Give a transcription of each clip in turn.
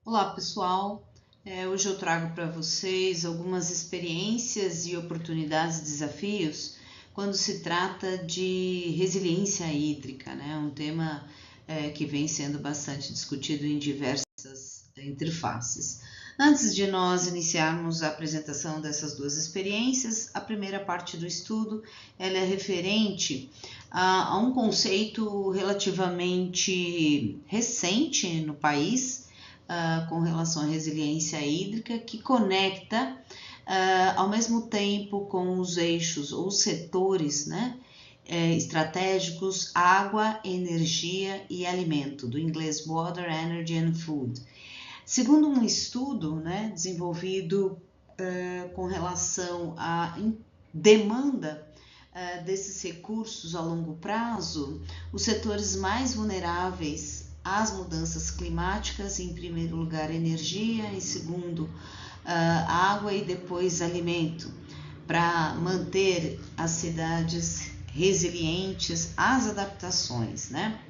Olá pessoal, hoje eu trago para vocês algumas experiências e oportunidades e desafios quando se trata de resiliência hídrica, né? Um tema que vem sendo bastante discutido em diversas interfaces. Antes de nós iniciarmos a apresentação dessas duas experiências, a primeira parte do estudo ela é referente a um conceito relativamente recente no país, com relação à resiliência hídrica, que conecta ao mesmo tempo com os eixos ou setores, né, estratégicos, água, energia e alimento, do inglês Water, Energy and Food. Segundo um estudo, né, desenvolvido com relação à demanda desses recursos a longo prazo, os setores mais vulneráveis às mudanças climáticas, em primeiro lugar energia, em segundo água e depois alimento, para manter as cidades resilientes às adaptações, né?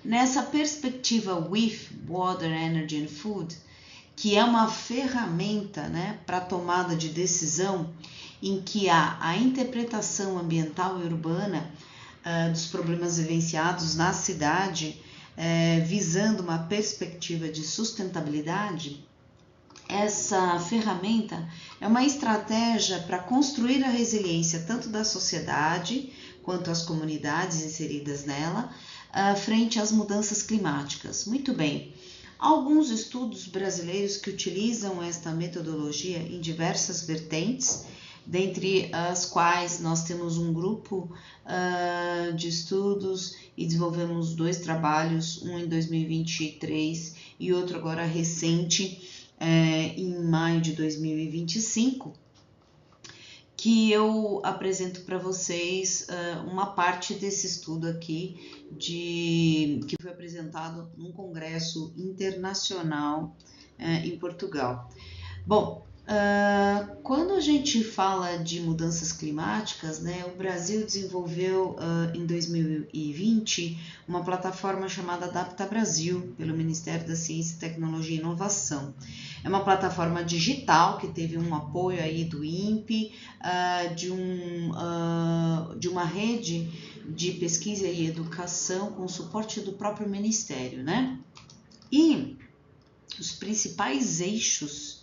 Nessa perspectiva WIF, Water, Energy and Food, que é uma ferramenta, né, para tomada de decisão em que há a interpretação ambiental e urbana dos problemas vivenciados na cidade, visando uma perspectiva de sustentabilidade. Essa ferramenta é uma estratégia para construir a resiliência tanto da sociedade quanto as comunidades inseridas nela, frente às mudanças climáticas. Muito bem. Alguns estudos brasileiros que utilizam esta metodologia em diversas vertentes, dentre as quais nós temos um grupo de estudos e desenvolvemos 2 trabalhos, um em 2023 e outro agora recente, em maio de 2025, que eu apresento para vocês uma parte desse estudo aqui, que foi apresentado num congresso internacional em Portugal. Bom, quando a gente fala de mudanças climáticas, né, o Brasil desenvolveu em 2020 uma plataforma chamada Adapta Brasil, pelo Ministério da Ciência, Tecnologia e Inovação. É uma plataforma digital que teve um apoio aí do INPE, de uma rede de pesquisa e educação com suporte do próprio Ministério, né? E os principais eixos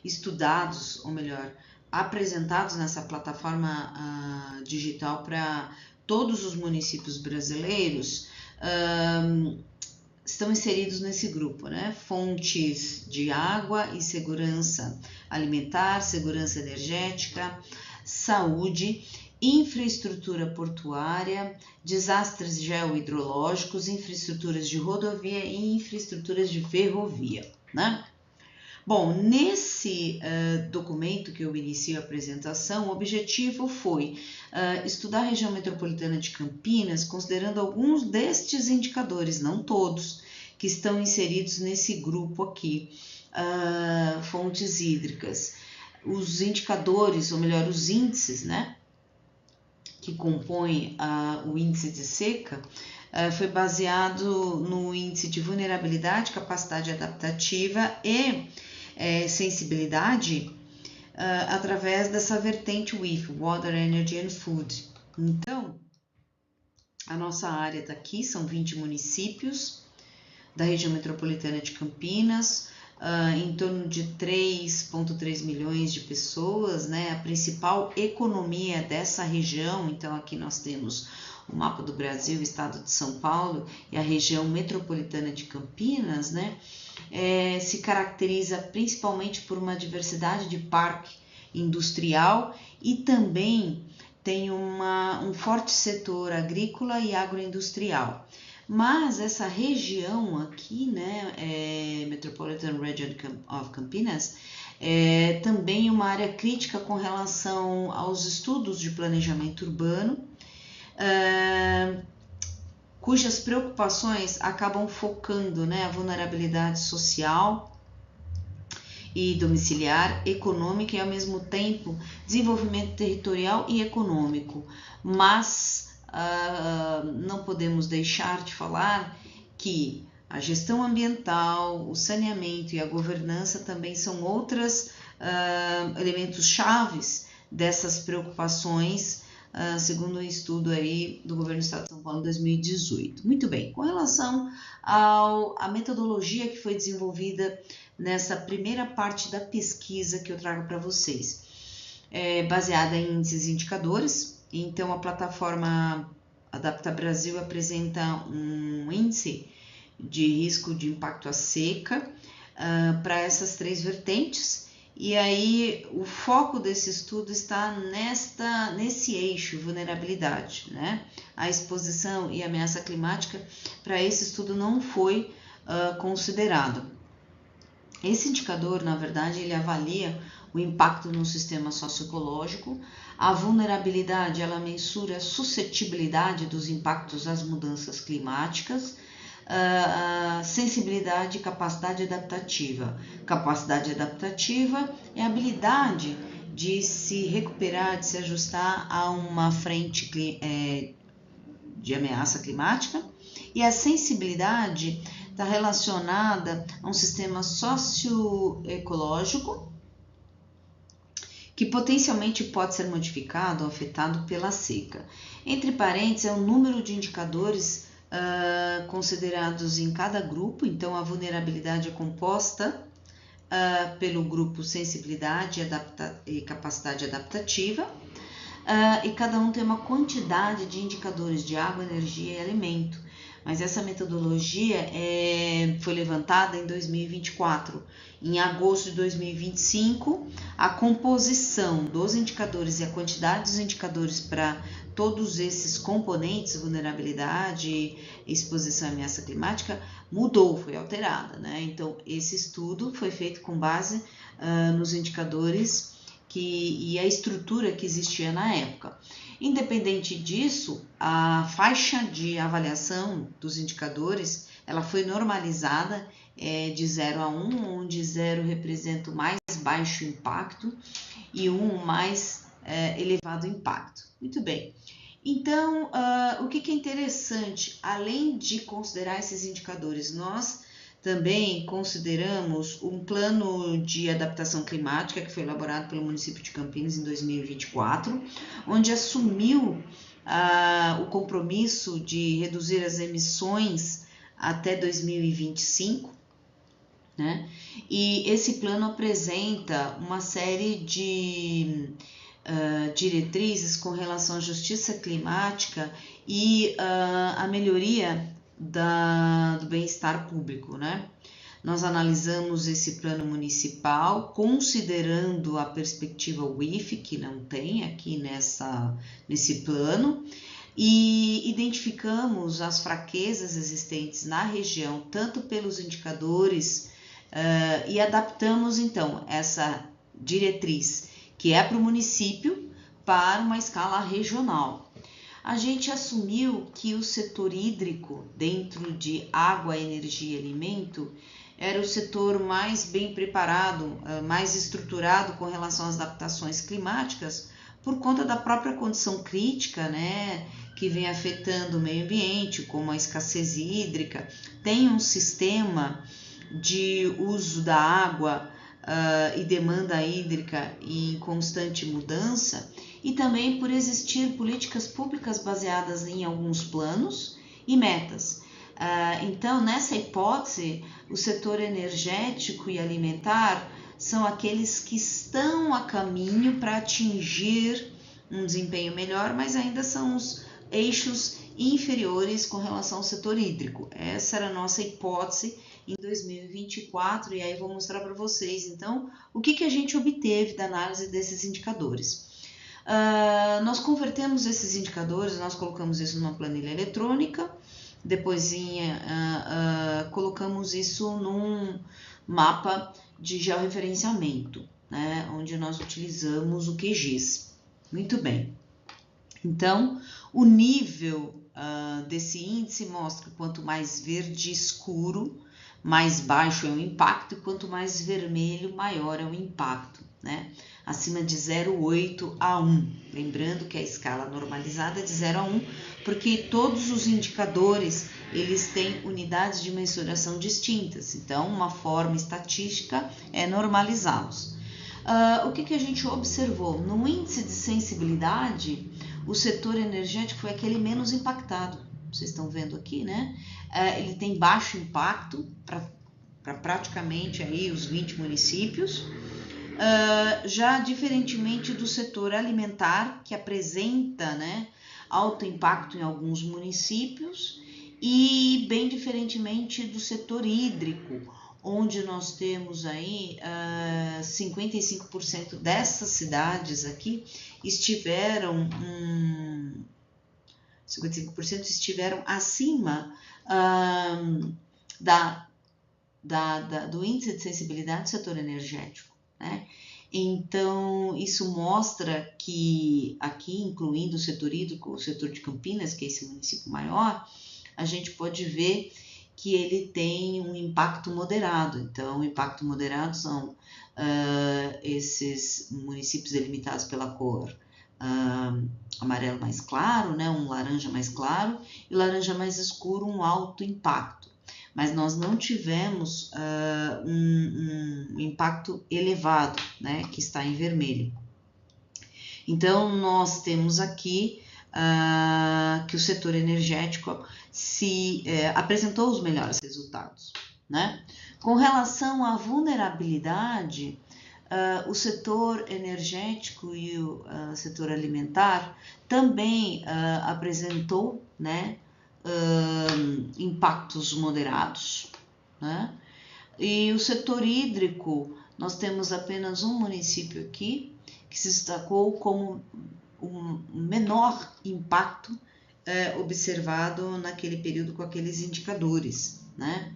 estudados, ou melhor, apresentados nessa plataforma digital para todos os municípios brasileiros, estão inseridos nesse grupo, né? Fontes de água e segurança alimentar, segurança energética, saúde, infraestrutura portuária, desastres geohidrológicos, infraestruturas de rodovia e infraestruturas de ferrovia, né? Bom, nesse documento que eu inicio a apresentação, o objetivo foi estudar a região metropolitana de Campinas, considerando alguns destes indicadores, não todos, que estão inseridos nesse grupo aqui, fontes hídricas. Os indicadores, ou melhor, os índices, né, que compõem o índice de seca, foi baseado no índice de vulnerabilidade, capacidade adaptativa e sensibilidade através dessa vertente WIF, Water, Energy and Food. Então, a nossa área está aqui, são 20 municípios da região metropolitana de Campinas, em torno de 3,3 milhões de pessoas, né? A principal economia dessa região, então aqui nós temos o mapa do Brasil, o estado de São Paulo e a região metropolitana de Campinas, né? Se caracteriza principalmente por uma diversidade de parque industrial e também tem um forte setor agrícola e agroindustrial. Mas essa região aqui, né, Metropolitan Region of Campinas, é também uma área crítica com relação aos estudos de planejamento urbano, cujas preocupações acabam focando, né, a vulnerabilidade social e domiciliar, econômica e, ao mesmo tempo, desenvolvimento territorial e econômico. Mas não podemos deixar de falar que A gestão ambiental, o saneamento e a governança também são outros elementos chaves dessas preocupações, segundo um estudo aí do governo do Estado de São Paulo em 2018. Muito bem, com relação à metodologia que foi desenvolvida nessa primeira parte da pesquisa que eu trago para vocês, baseada em índices e indicadores. Então, a plataforma Adapta Brasil apresenta um índice de risco de impacto à seca para essas 3 vertentes. E aí o foco desse estudo está nesse eixo, vulnerabilidade, né? A exposição e ameaça climática para esse estudo não foi considerado. Esse indicador, na verdade, ele avalia o impacto no sistema socioecológico. A vulnerabilidade, ela mensura a suscetibilidade dos impactos às mudanças climáticas. Sensibilidade e capacidade adaptativa. Capacidade adaptativa é a habilidade de se recuperar, de se ajustar a uma frente de ameaça climática. E a sensibilidade está relacionada a um sistema socioecológico que potencialmente pode ser modificado ou afetado pela seca. Entre parênteses, é o número de indicadores considerados em cada grupo. Então, a vulnerabilidade é composta pelo grupo sensibilidade e capacidade adaptativa, e cada um tem uma quantidade de indicadores de água, energia e alimento. Mas essa metodologia foi levantada em 2024. Em agosto de 2025, a composição dos indicadores e a quantidade dos indicadores para todos esses componentes, vulnerabilidade, exposição à ameaça climática, mudou, foi alterada, né? Então, esse estudo foi feito com base nos indicadores e a estrutura que existia na época. Independente disso, a faixa de avaliação dos indicadores, ela foi normalizada de 0 a 1, onde 0 representa o mais baixo impacto e 1 o mais elevado impacto. Muito bem. Então, o que é interessante, além de considerar esses indicadores, nós também consideramos um plano de adaptação climática que foi elaborado pelo município de Campinas em 2024, onde assumiu o compromisso de reduzir as emissões até 2025, né? E esse plano apresenta uma série de diretrizes com relação à justiça climática e a melhoria do bem-estar público, né? Nós analisamos esse plano municipal, considerando a perspectiva WIF, que não tem aqui nesse plano, e identificamos as fraquezas existentes na região, tanto pelos indicadores, e adaptamos, então, essa diretriz, que é para o município, para uma escala regional. A gente assumiu que o setor hídrico, dentro de água, energia e alimento, era o setor mais bem preparado, mais estruturado com relação às adaptações climáticas, por conta da própria condição crítica, né, que vem afetando o meio ambiente, como a escassez hídrica. Tem um sistema de uso da água e demanda hídrica em constante mudança, e também por existir políticas públicas baseadas em alguns planos e metas. Então, nessa hipótese, o setor energético e alimentar são aqueles que estão a caminho para atingir um desempenho melhor, mas ainda são os eixos inferiores com relação ao setor hídrico. Essa era a nossa hipótese em 2024, e aí vou mostrar para vocês, então, o que a gente obteve da análise desses indicadores. Nós convertemos esses indicadores, nós colocamos isso numa planilha eletrônica, depois colocamos isso num mapa de georreferenciamento, né, onde nós utilizamos o QGIS. Muito bem. Então, o nível desse índice mostra que quanto mais verde escuro, mais baixo é o impacto, e quanto mais vermelho, maior é o impacto, né? Acima de 0,8 a 1. Lembrando que a escala normalizada é de 0 a 1, porque todos os indicadores eles têm unidades de mensuração distintas, então uma forma estatística é normalizá-los. O que a gente observou? No índice de sensibilidade, o setor energético foi aquele menos impactado. Vocês estão vendo aqui, né? Ele tem baixo impacto para praticamente aí os 20 municípios. Já diferentemente do setor alimentar, que apresenta, né, alto impacto em alguns municípios, e bem diferentemente do setor hídrico, onde nós temos aí 55% dessas cidades aqui estiveram 55% estiveram acima do índice de sensibilidade do setor energético, né? Então, isso mostra que aqui, incluindo o setor hídrico, o setor de Campinas, que é esse município maior, a gente pode ver que ele tem um impacto moderado. Então, o impacto moderado são esses municípios delimitados pela cor amarelo mais claro, né, um laranja mais claro, e laranja mais escuro, um alto impacto. Mas nós não tivemos um impacto elevado, né, que está em vermelho. Então, nós temos aqui que o setor energético apresentou os melhores resultados, né? Com relação à vulnerabilidade, o setor energético e o setor alimentar também apresentou, né, impactos moderados, né? E o setor hídrico, nós temos apenas um município aqui que se destacou como um menor impacto observado naquele período com aqueles indicadores, né?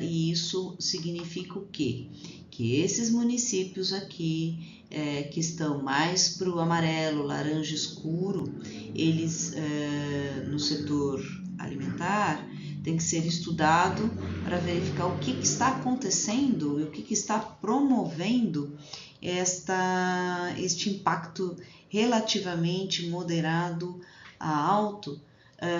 E isso significa o quê? Que esses municípios aqui, que estão mais para o amarelo, laranja escuro, eles, no setor alimentar, tem que ser estudado para verificar o que está acontecendo e o que está promovendo este impacto relativamente moderado a alto,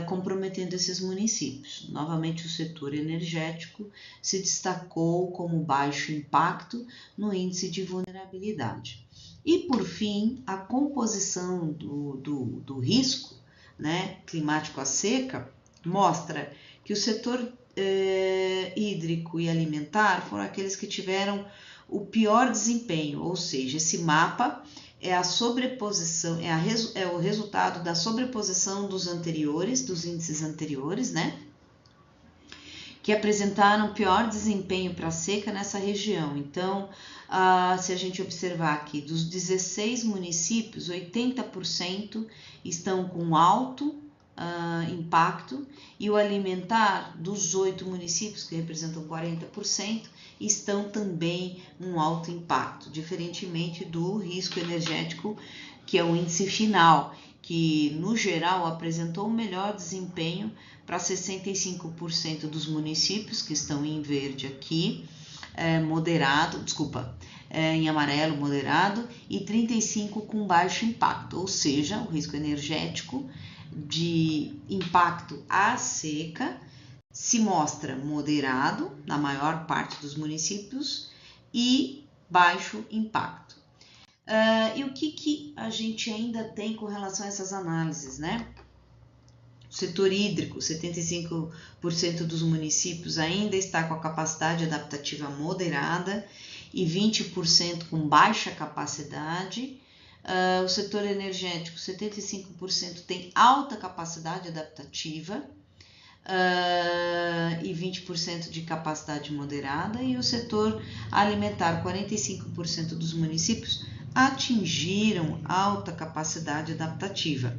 comprometendo esses municípios. Novamente, o setor energético se destacou como baixo impacto no índice de vulnerabilidade. E, por fim, a composição do risco, né, climático à seca mostra que o setor hídrico e alimentar foram aqueles que tiveram o pior desempenho, ou seja, esse mapa é a sobreposição, é o resultado da sobreposição dos índices anteriores, né? Que apresentaram pior desempenho para a seca nessa região. Então, se a gente observar aqui, dos 16 municípios, 80% estão com alto impacto, e o alimentar, dos 8 municípios, que representam 40%, estão também um alto impacto, diferentemente do risco energético, que é o índice final, que no geral apresentou um melhor desempenho para 65% dos municípios, que estão em verde aqui, em amarelo moderado, e 35% com baixo impacto, ou seja, o risco energético de impacto à seca se mostra moderado na maior parte dos municípios e baixo impacto. E o que a gente ainda tem com relação a essas análises, né? O setor hídrico, 75% dos municípios ainda está com a capacidade adaptativa moderada e 20% com baixa capacidade. O setor energético, 75% tem alta capacidade adaptativa e 20% de capacidade moderada, e o setor alimentar, 45% dos municípios atingiram alta capacidade adaptativa.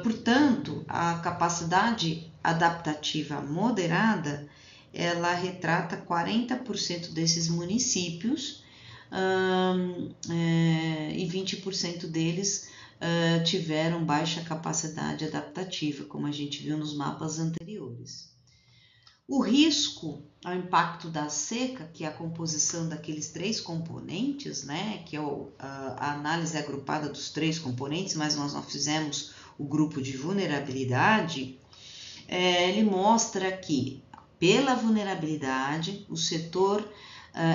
Portanto, a capacidade adaptativa moderada, ela retrata 40% desses municípios, e 20% deles tiveram baixa capacidade adaptativa, como a gente viu nos mapas anteriores. O risco ao impacto da seca, que é a composição daqueles 3 componentes, né, que é a análise agrupada dos 3 componentes, mas nós não fizemos o grupo de vulnerabilidade, ele mostra que, pela vulnerabilidade, o setor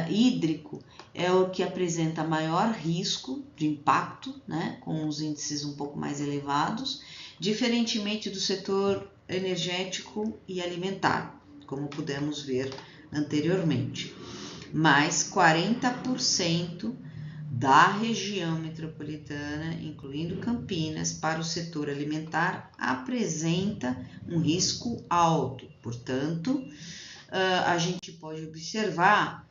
hídrico é o que apresenta maior risco de impacto, né, com os índices um pouco mais elevados, diferentemente do setor energético e alimentar, como pudemos ver anteriormente. Mais 40% da região metropolitana, incluindo Campinas, para o setor alimentar, apresenta um risco alto. Portanto, a gente pode observar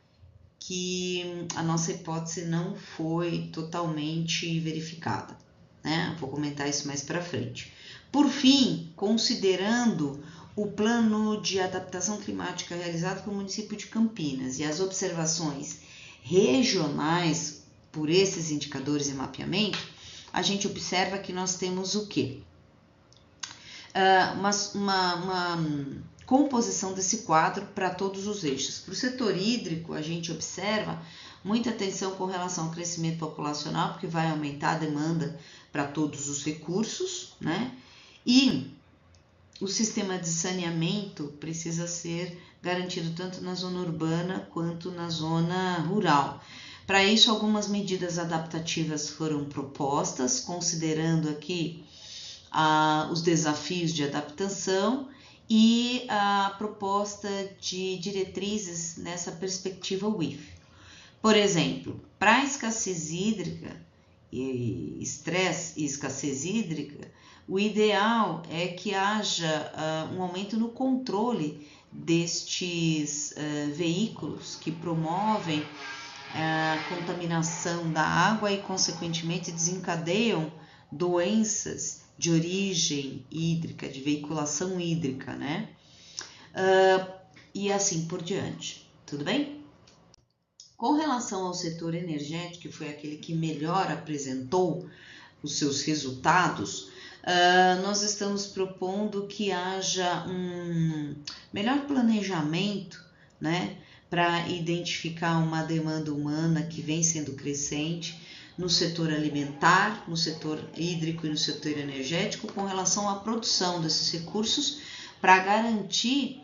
que a nossa hipótese não foi totalmente verificada, né? Vou comentar isso mais para frente. Por fim, considerando o plano de adaptação climática realizado pelo município de Campinas e as observações regionais por esses indicadores e mapeamento, a gente observa que nós temos o quê? Uma composição desse quadro para todos os eixos. Para o setor hídrico, a gente observa muita atenção com relação ao crescimento populacional, porque vai aumentar a demanda para todos os recursos, né? E o sistema de saneamento precisa ser garantido tanto na zona urbana quanto na zona rural. Para isso, algumas medidas adaptativas foram propostas, considerando aqui os desafios de adaptação e a proposta de diretrizes nessa perspectiva WIF. Por exemplo, para a escassez hídrica e estresse e escassez hídrica, o ideal é que haja um aumento no controle destes veículos que promovem a contaminação da água e, consequentemente, desencadeiam doenças de origem hídrica, de veiculação hídrica, né? E assim por diante, tudo bem? Com relação ao setor energético, que foi aquele que melhor apresentou os seus resultados, nós estamos propondo que haja um melhor planejamento, né, para identificar uma demanda humana que vem sendo crescente no setor alimentar, no setor hídrico e no setor energético, com relação à produção desses recursos para garantir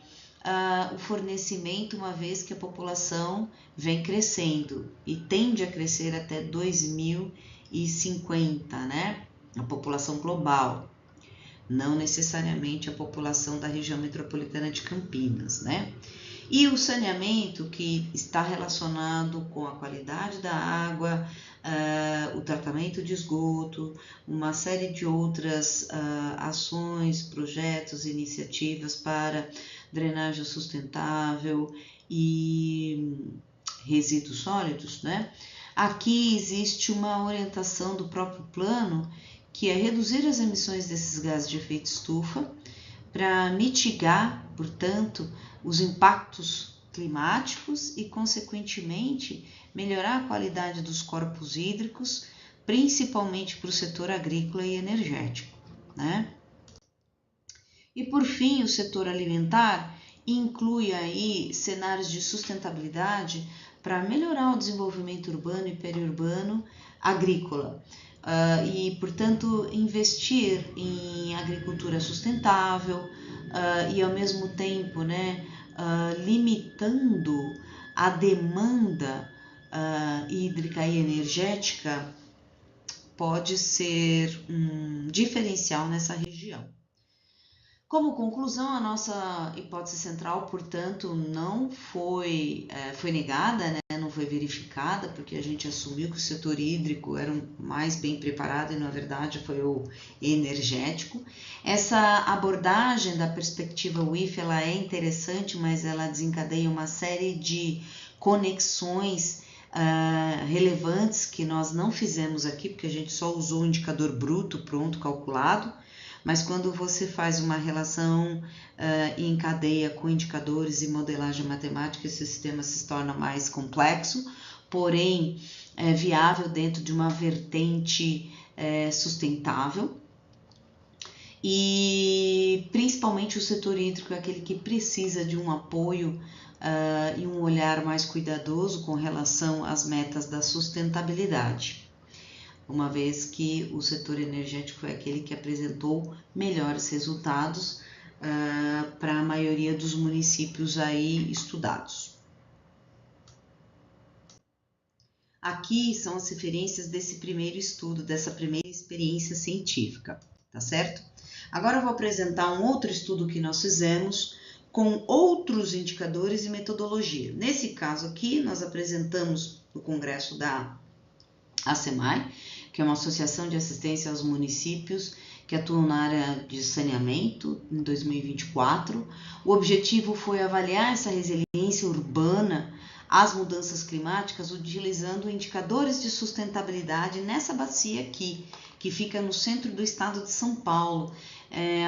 o fornecimento, uma vez que a população vem crescendo e tende a crescer até 2050, né? A população global, não necessariamente a população da região metropolitana de Campinas, né? E o saneamento, que está relacionado com a qualidade da água, o tratamento de esgoto, uma série de outras ações, projetos, iniciativas para drenagem sustentável e resíduos sólidos, né? Aqui existe uma orientação do próprio plano, que é reduzir as emissões desses gases de efeito estufa para mitigar, portanto, os impactos climáticos e, consequentemente, melhorar a qualidade dos corpos hídricos, principalmente para o setor agrícola e energético, né? E, por fim, o setor alimentar inclui aí cenários de sustentabilidade para melhorar o desenvolvimento urbano e periurbano agrícola. E, portanto, investir em agricultura sustentável e, ao mesmo tempo, né, limitando a demanda hídrica e energética pode ser um diferencial nessa região. Como conclusão, a nossa hipótese central, portanto, não foi negada, né? Não foi verificada, porque a gente assumiu que o setor hídrico era o mais bem preparado e, na verdade, foi o energético. Essa abordagem da perspectiva WIF, ela é interessante, mas ela desencadeia uma série de conexões relevantes que nós não fizemos aqui, porque a gente só usou o indicador bruto pronto, calculado. Mas quando você faz uma relação em cadeia com indicadores e modelagem matemática, esse sistema se torna mais complexo, porém viável dentro de uma vertente sustentável. E principalmente o setor hídrico é aquele que precisa de um apoio e um olhar mais cuidadoso com relação às metas da sustentabilidade, uma vez que o setor energético foi aquele que apresentou melhores resultados, para a maioria dos municípios aí estudados. Aqui são as referências desse primeiro estudo, dessa primeira experiência científica, tá certo? Agora eu vou apresentar um outro estudo que nós fizemos com outros indicadores e metodologia. Nesse caso aqui, nós apresentamos no congresso da ASEMAI, que é uma associação de assistência aos municípios que atuam na área de saneamento em 2024. O objetivo foi avaliar essa resiliência urbana às mudanças climáticas utilizando indicadores de sustentabilidade nessa bacia aqui, que fica no centro do estado de São Paulo,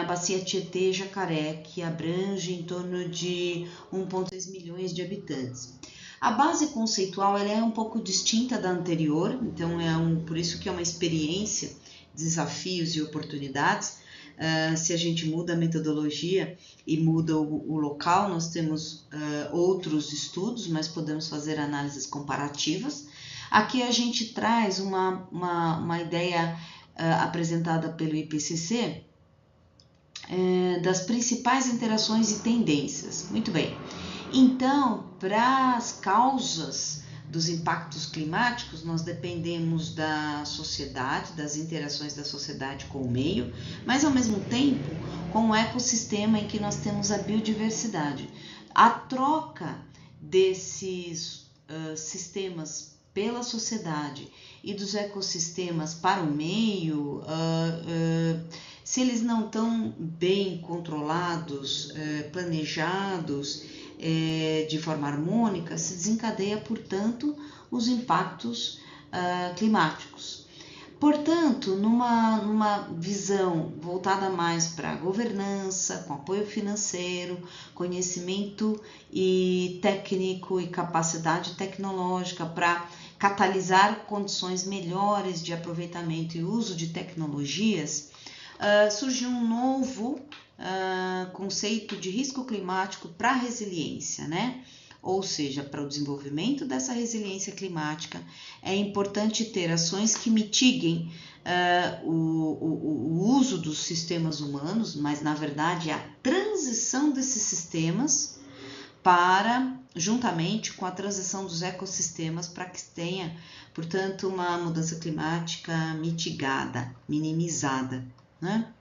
a bacia Tietê-Jacaré, que abrange em torno de 1,6 milhões de habitantes. A base conceitual ela é um pouco distinta da anterior, então por isso que é uma experiência, desafios e oportunidades. Se a gente muda a metodologia e muda o local, nós temos outros estudos, mas podemos fazer análises comparativas. Aqui a gente traz uma ideia apresentada pelo IPCC das principais interações e tendências. Muito bem. Então, para as causas dos impactos climáticos, nós dependemos da sociedade, das interações da sociedade com o meio, mas ao mesmo tempo com o ecossistema em que nós temos a biodiversidade. A troca desses sistemas pela sociedade e dos ecossistemas para o meio, se eles não estão bem controlados, planejados, de forma harmônica, se desencadeia, portanto, os impactos climáticos. Portanto, numa visão voltada mais para a governança, com apoio financeiro, conhecimento e técnico e capacidade tecnológica para catalisar condições melhores de aproveitamento e uso de tecnologias, surgiu um novo conceito de risco climático para a resiliência, né? Ou seja, para o desenvolvimento dessa resiliência climática, é importante ter ações que mitiguem o uso dos sistemas humanos, mas na verdade a transição desses sistemas juntamente com a transição dos ecossistemas, para que tenha, portanto, uma mudança climática mitigada, minimizada, né?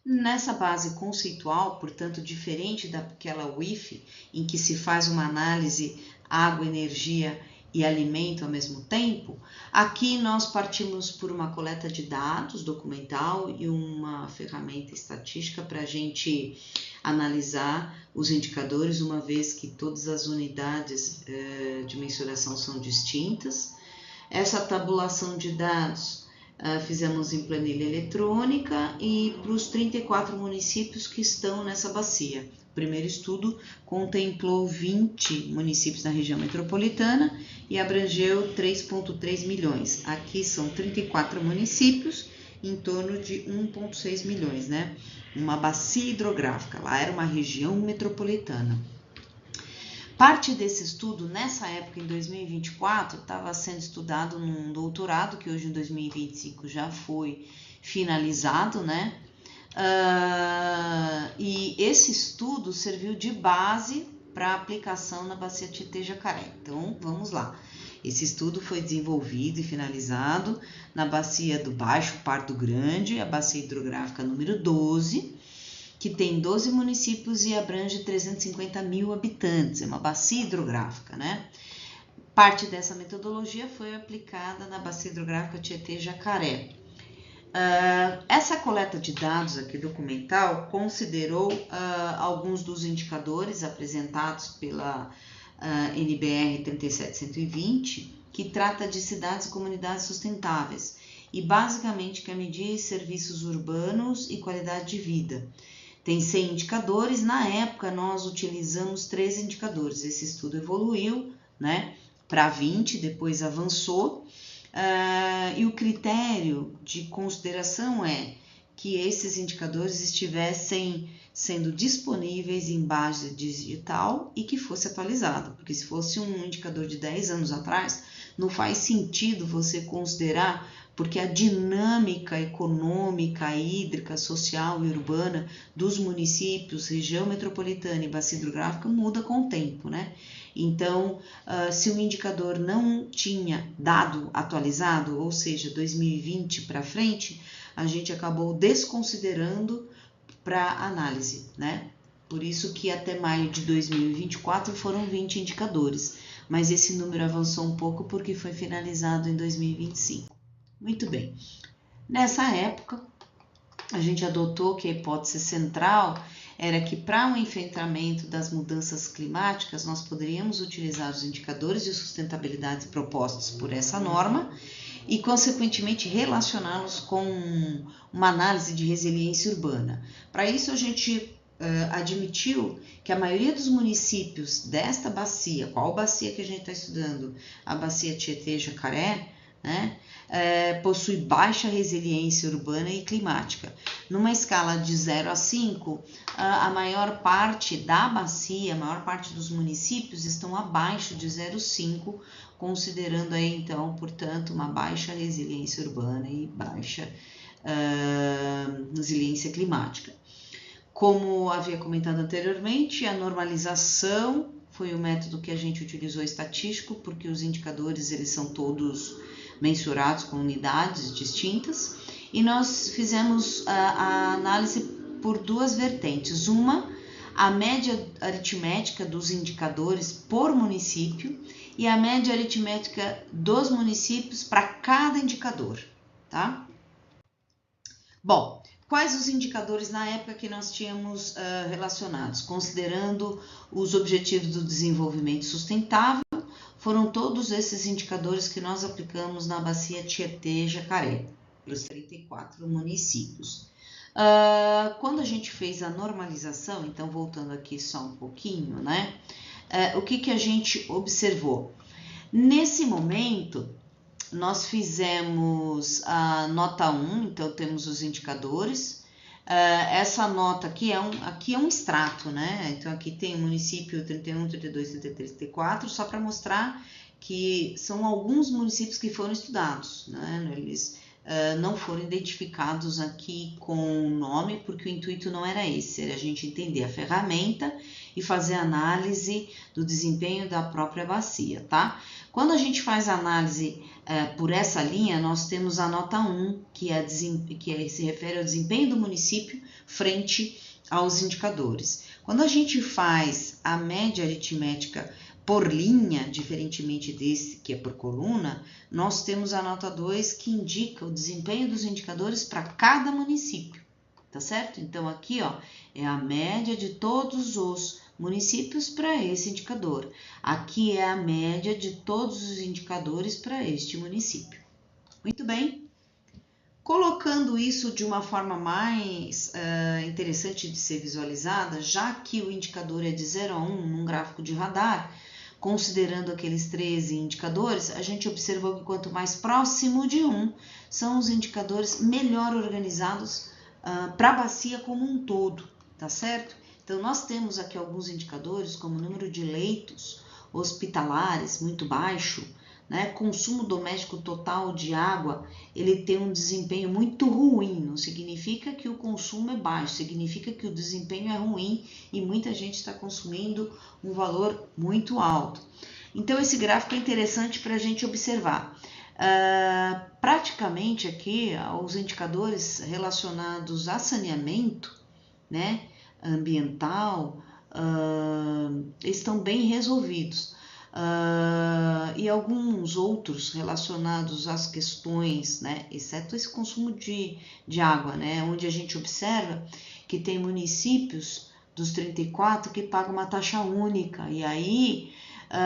Nessa base conceitual, portanto, diferente daquela WIF, em que se faz uma análise água, energia e alimento ao mesmo tempo, aqui nós partimos por uma coleta de dados documental e uma ferramenta estatística para a gente analisar os indicadores, uma vez que todas as unidades de mensuração são distintas. Essa tabulação de dados fizemos em planilha eletrônica e para os 34 municípios que estão nessa bacia. O primeiro estudo contemplou 20 municípios na região metropolitana e abrangeu 3,3 milhões. Aqui são 34 municípios, em torno de 1,6 milhões, né? Uma bacia hidrográfica, lá era uma região metropolitana. Parte desse estudo, nessa época, em 2024, estava sendo estudado num doutorado, que hoje em 2025 já foi finalizado, né? E esse estudo serviu de base para aplicação na bacia Tietê-Jacaré. Então, vamos lá. Esse estudo foi desenvolvido e finalizado na bacia do Baixo Pardo Grande, a bacia hidrográfica número 12, que tem 12 municípios e abrange 350 mil habitantes, é uma bacia hidrográfica, né? Parte dessa metodologia foi aplicada na bacia hidrográfica Tietê-Jacaré. Essa coleta de dados aqui documental considerou alguns dos indicadores apresentados pela NBR 37120, que trata de cidades e comunidades sustentáveis e basicamente quer medir serviços urbanos e qualidade de vida. Tem 100 indicadores, na época nós utilizamos 3 indicadores, esse estudo evoluiu, né, para 20, depois avançou, e o critério de consideração é que esses indicadores estivessem sendo disponíveis em base digital e que fosse atualizado, porque se fosse um indicador de 10 anos atrás, não faz sentido você considerar porque a dinâmica econômica, hídrica, social e urbana dos municípios, região metropolitana e bacia hidrográfica muda com o tempo, né? Então, se o indicador não tinha dado atualizado, ou seja, 2020 para frente, a gente acabou desconsiderando para análise, né? Por isso que até maio de 2024 foram 20 indicadores, mas esse número avançou um pouco porque foi finalizado em 2025. Muito bem. Nessa época, a gente adotou que a hipótese central era que para o enfrentamento das mudanças climáticas, nós poderíamos utilizar os indicadores de sustentabilidade propostos por essa norma e, consequentemente, relacioná-los com uma análise de resiliência urbana. Para isso, a gente admitiu que a maioria dos municípios desta bacia, qual bacia que a gente está estudando? A bacia Tietê-Jacaré, né? Possui baixa resiliência urbana e climática. Numa escala de 0 a 5, a maior parte da bacia, a maior parte dos municípios estão abaixo de 0,5, considerando aí então, portanto, uma baixa resiliência urbana e baixa resiliência climática. Como havia comentado anteriormente, a normalização foi o método que a gente utilizou estatístico, porque os indicadores eles são todos mensurados com unidades distintas, e nós fizemos a análise por duas vertentes. Uma, a média aritmética dos indicadores por município e a média aritmética dos municípios para cada indicador, tá? Bom, quais os indicadores na época que nós tínhamos relacionados? Considerando os objetivos do desenvolvimento sustentável, foram todos esses indicadores que nós aplicamos na bacia Tietê-Jacaré, para os 34 municípios. Quando a gente fez a normalização, então voltando aqui só um pouquinho, né? O que a gente observou? Nesse momento, nós fizemos a nota 1, então temos os indicadores. Essa nota aqui é um extrato, né? Então aqui tem o município 31, 32, 33, 34, só para mostrar que são alguns municípios que foram estudados, né? Eles não foram identificados aqui com nome, porque o intuito não era esse, era a gente entender a ferramenta e fazer análise do desempenho da própria bacia, tá? Quando a gente faz a análise por essa linha, nós temos a nota 1, que se refere ao desempenho do município frente aos indicadores. Quando a gente faz a média aritmética por linha, diferentemente desse que é por coluna, nós temos a nota 2, que indica o desempenho dos indicadores para cada município, tá certo? Então aqui, ó, é a média de todos os municípios para esse indicador. Aqui é a média de todos os indicadores para este município. Muito bem. Colocando isso de uma forma mais interessante de ser visualizada, já que o indicador é de 0 a 1 num gráfico de radar, considerando aqueles 13 indicadores, a gente observou que quanto mais próximo de 1 são os indicadores melhor organizados para a bacia como um todo, tá certo? Então, nós temos aqui alguns indicadores, como o número de leitos hospitalares muito baixo, né? Consumo doméstico total de água, ele tem um desempenho muito ruim, não significa que o consumo é baixo, significa que o desempenho é ruim e muita gente está consumindo um valor muito alto. Então, esse gráfico é interessante para a gente observar. Praticamente aqui, os indicadores relacionados a saneamento, né? Ambiental, estão bem resolvidos. E alguns outros relacionados às questões, né, exceto esse consumo de água, né, onde a gente observa que tem municípios dos 34 que pagam uma taxa única, e aí,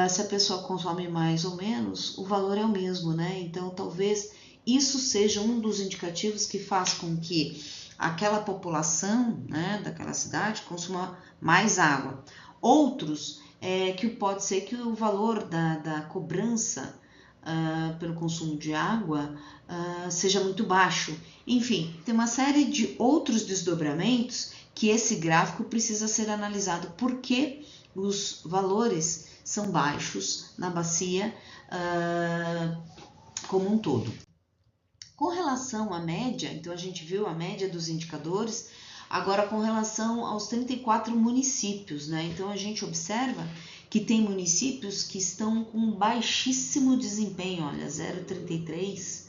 se a pessoa consome mais ou menos, o valor é o mesmo, né, então talvez isso seja um dos indicativos que faz com que aquela população, né, daquela cidade consuma mais água. Outros que pode ser que o valor da cobrança pelo consumo de água seja muito baixo. Enfim, tem uma série de outros desdobramentos que esse gráfico precisa ser analisado, porque os valores são baixos na bacia como um todo. Com relação à média, então a gente viu a média dos indicadores, agora com relação aos 34 municípios, né? Então a gente observa que tem municípios que estão com baixíssimo desempenho, olha, 0,33,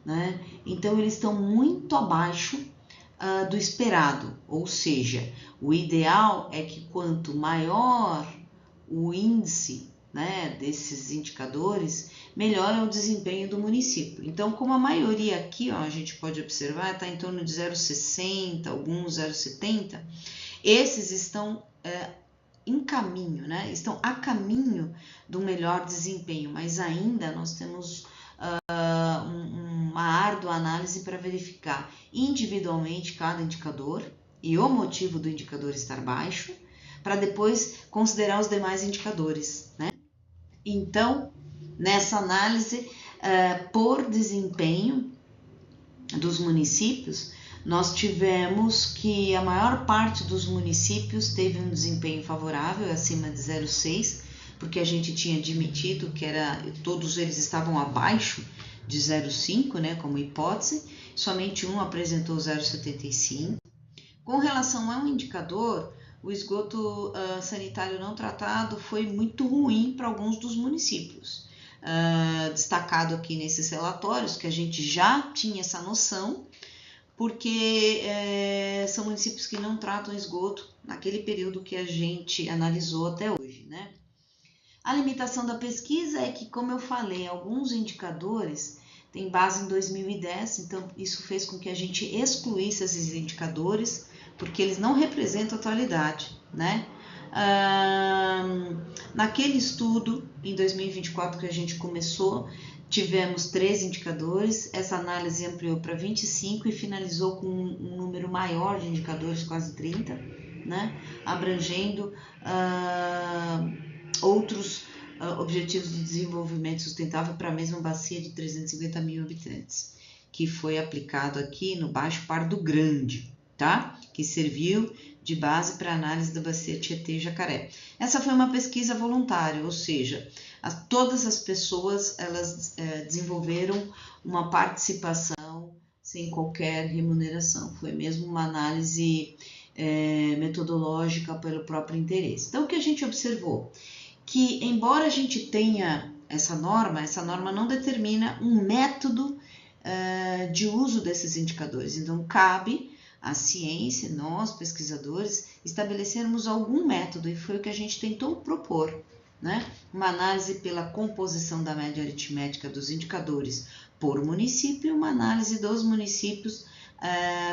né? Então eles estão muito abaixo do esperado, ou seja, o ideal é que quanto maior o índice, né, desses indicadores, melhor é o desempenho do município. Então, como a maioria aqui, ó, a gente pode observar, está em torno de 0,60, alguns 0,70, esses estão em caminho, né, estão a caminho do melhor desempenho, mas ainda nós temos uma árdua análise para verificar individualmente cada indicador e o motivo do indicador estar baixo, para depois considerar os demais indicadores, né? Então, nessa análise por desempenho dos municípios, nós tivemos que a maior parte dos municípios teve um desempenho favorável, acima de 0,6, porque a gente tinha admitido que todos eles estavam abaixo de 0,5, né, como hipótese, somente um apresentou 0,75. Com relação ao indicador, o esgoto sanitário não tratado foi muito ruim para alguns dos municípios. Destacado aqui nesses relatórios, que a gente já tinha essa noção, porque são municípios que não tratam esgoto naquele período que a gente analisou até hoje, né? A limitação da pesquisa é que, como eu falei, alguns indicadores têm base em 2010, então isso fez com que a gente excluísse esses indicadores, porque eles não representam a atualidade, né? Naquele estudo, em 2024, que a gente começou, tivemos 3 indicadores, essa análise ampliou para 25 e finalizou com um número maior de indicadores, quase 30, né? Abrangendo outros objetivos de desenvolvimento sustentável para a mesma bacia de 350 mil habitantes, que foi aplicado aqui no Baixo Pardo Grande, tá? Que serviu de base para análise da bacia Tietê-Jacaré. Essa foi uma pesquisa voluntária, ou seja, todas as pessoas elas desenvolveram uma participação sem qualquer remuneração. Foi mesmo uma análise metodológica pelo próprio interesse. Então, o que a gente observou? Que, embora a gente tenha essa norma não determina um método de uso desses indicadores. Então, cabe à ciência, nós, pesquisadores, estabelecermos algum método, e foi o que a gente tentou propor, né? Uma análise pela composição da média aritmética dos indicadores por município e uma análise dos municípios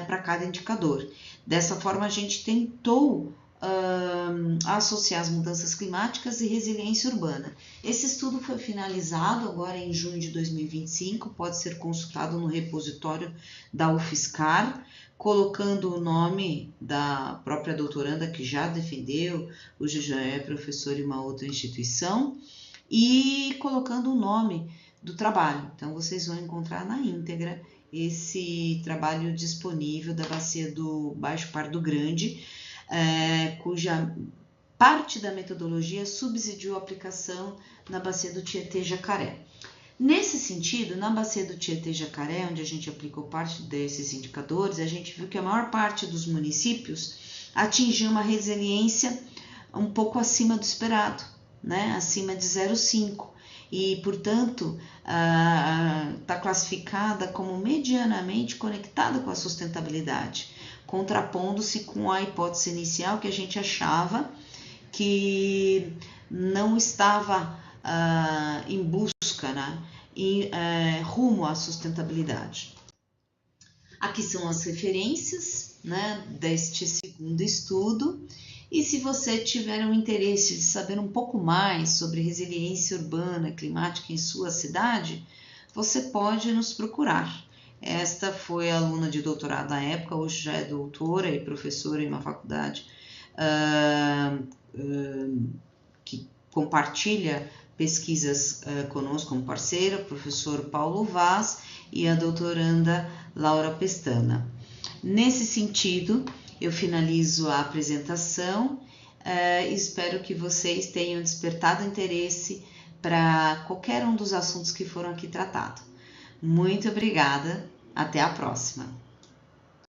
para cada indicador. Dessa forma, a gente tentou associar as mudanças climáticas e resiliência urbana. Esse estudo foi finalizado agora em junho de 2025, pode ser consultado no repositório da UFSCar, colocando o nome da própria doutoranda que já defendeu, hoje já é professor em uma outra instituição, e colocando o nome do trabalho. Então, vocês vão encontrar na íntegra esse trabalho disponível da bacia do Baixo Pardo Grande, cuja parte da metodologia subsidiou a aplicação na bacia do Tietê-Jacaré. Nesse sentido, na bacia do Tietê-Jacaré, onde a gente aplicou parte desses indicadores, a gente viu que a maior parte dos municípios atingiu uma resiliência um pouco acima do esperado, né? Acima de 0,5, e, portanto, está classificada como medianamente conectada com a sustentabilidade, contrapondo-se com a hipótese inicial que a gente achava que não estava em busca, né, rumo à sustentabilidade. Aqui são as referências, né, deste segundo estudo, e se você tiver um interesse de saber um pouco mais sobre resiliência urbana e climática em sua cidade, você pode nos procurar. Esta foi a aluna de doutorado na época, hoje já é doutora e professora em uma faculdade que compartilha pesquisas conosco como parceira, o professor Paulo Vaz e a doutoranda Laura Pestana. Nesse sentido, eu finalizo a apresentação e espero que vocês tenham despertado interesse para qualquer um dos assuntos que foram aqui tratados. Muito obrigada Até a próxima!